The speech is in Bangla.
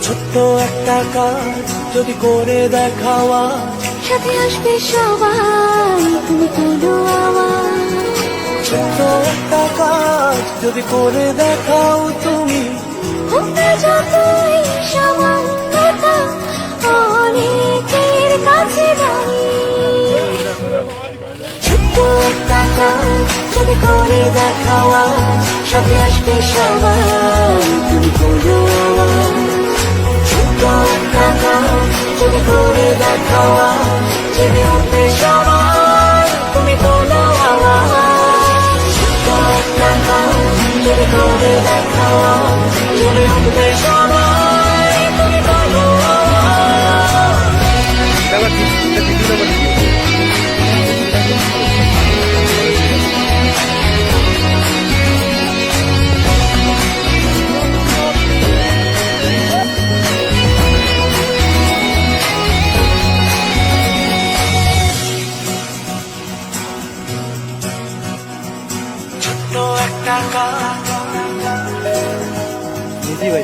ছোট্ট একটা কাজ যদি করে দেখাওয়া, সাথে আসবে সবাই, তুমি কোনো আওয়াজ। ছোট্ট একটা কাজ যদি করে দেখাও তুমি, হোকটা যতই সামান্যতা, অনেকের কাছে দামি। ছোট্ট একটা কাজ যদি করে দেখাওয়া, সাথে আসবে সবাই, তুমি কোনো আওয়াজ। ছোট্ট একটা কাজ যদি করে দেখাওয়া, জেগে উঠবে সবাই, তুমি কোনো আওয়াজ। ছোট্ট একটা কাজ যদি করে দেখাওয়া, জেগে উঠবে সবাই, তুমি কোনো আওয়াজ। ছোট্ট একটা কাজ। জি ভাই